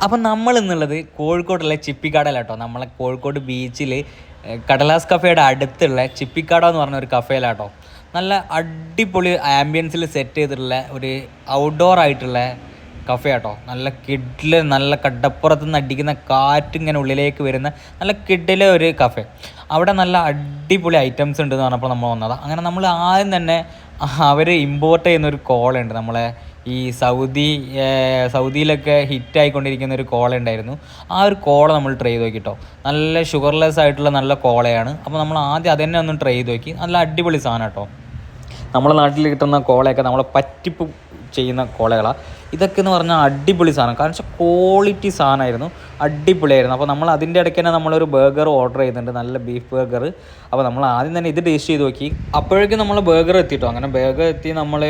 അപ്പം നമ്മൾ എന്നുള്ളത് കോഴിക്കോടുള്ള ചിപ്പിക്കാടയിലാട്ടോ. നമ്മളെ കോഴിക്കോട് ബീച്ചിൽ കടലാസ് കഫേയുടെ അടുത്തുള്ള ചിപ്പിക്കാട എന്ന് പറഞ്ഞ ഒരു കഫേയിലാട്ടോ. നല്ല അടിപൊളി ആംബിയൻസിൽ സെറ്റ് ചെയ്തിട്ടുള്ള ഒരു ഔട്ട്ഡോർ ആയിട്ടുള്ള കഫേ ആട്ടോ. നല്ല കിഡില്, നല്ല കടപ്പുറത്ത് നിന്ന് അടിക്കുന്ന കാറ്റിങ്ങനെ ഉള്ളിലേക്ക് വരുന്ന നല്ല കിഡിലെ ഒരു കഫേ. അവിടെ നല്ല അടിപൊളി ഐറ്റംസ് ഉണ്ട് എന്ന് പറഞ്ഞപ്പോൾ നമ്മൾ വന്നതാണ്. അങ്ങനെ നമ്മൾ ആദ്യം തന്നെ അവർ ഇമ്പോർട്ട് ചെയ്യുന്നൊരു കോളുണ്ട്. നമ്മളെ ഈ സൗദിയിലൊക്കെ ഹിറ്റായിക്കൊണ്ടിരിക്കുന്ന ഒരു കോള ഉണ്ടായിരുന്നു. ആ ഒരു കോള നമ്മൾ ട്രൈ ചെയ്ത് നോക്കിട്ടോ. നല്ല ഷുഗർലെസ് ആയിട്ടുള്ള നല്ല കോളയാണ്. അപ്പോൾ നമ്മൾ ആദ്യം അതന്നെ ഒന്ന് ട്രൈ ചെയ്ത് നോക്കി. നല്ല അടിപൊളി സാധനം കേട്ടോ. നമ്മുടെ നാട്ടിൽ കിട്ടുന്ന കോളയൊക്കെ നമ്മളെ പറ്റിപ്പ് ചെയ്യുന്ന കോളകളാണ്. ഇതൊക്കെ എന്ന് പറഞ്ഞാൽ അടിപൊളി സാധനം. കാരണം വെച്ചാൽ ക്വാളിറ്റി സാധനമായിരുന്നു, അടിപൊളിയായിരുന്നു. അപ്പോൾ നമ്മൾ അതിൻ്റെ ഇടയ്ക്ക് തന്നെ നമ്മളൊരു ബർഗർ ഓർഡർ ചെയ്തിട്ടുണ്ട്, നല്ല ബീഫ് ബർഗർ. അപ്പോൾ നമ്മൾ ആദ്യം തന്നെ ഇത് ടേസ്റ്റ് ചെയ്ത് നോക്കി. അപ്പോഴേക്കും നമ്മൾ ബർഗർ എത്തിയിട്ടോ. അങ്ങനെ ബർഗർ എത്തി നമ്മൾ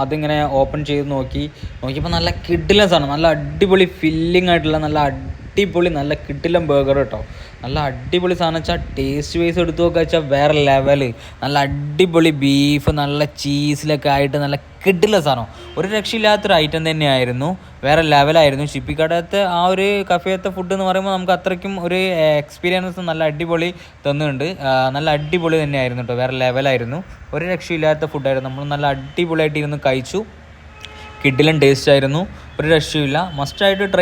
അതിങ്ങനെ ഓപ്പൺ ചെയ്ത് നോക്കിയപ്പോൾ നല്ല കിഡിലൻ സാധനം, നല്ല അടിപൊളി ഫില്ലിംഗ് ആയിട്ടുള്ള നല്ല അടിപൊളി നല്ല കിഡിലൻ ബർഗർ കേട്ടോ. നല്ല അടിപൊളി സാധനം വെച്ചാൽ ടേസ്റ്റ് വൈസ് എടുത്തു നോക്കുക വെച്ചാൽ വേറെ ലെവൽ. നല്ല അടിപൊളി ബീഫ് നല്ല ചീസിലൊക്കെ ആയിട്ട് നല്ല കിഡിലെ സാധനം, ഒരു രക്ഷയില്ലാത്തൊരു ഐറ്റം തന്നെയായിരുന്നു. വേറെ ലെവലായിരുന്നു. ചിപ്പിക്കടത്തെ ആ ഒരു കഫേത്തെ ഫുഡ് എന്ന് പറയുമ്പോൾ നമുക്ക് അത്രയ്ക്കും ഒരു എക്സ്പീരിയൻസ് നല്ല അടിപൊളി തന്നുന്നുണ്ട്. നല്ല അടിപൊളി തന്നെയായിരുന്നു കേട്ടോ. വേറെ ലെവലായിരുന്നു, ഒരു രക്ഷയില്ലാത്ത ഫുഡായിരുന്നു. നമ്മൾ നല്ല അടിപൊളിയായിട്ട് ഇരുന്ന് കഴിച്ചു. കിഡിലൻ ടേസ്റ്റ് ആയിരുന്നു, ഒരു രക്ഷയില്ല. മസ്റ്റായിട്ട് ട്രൈ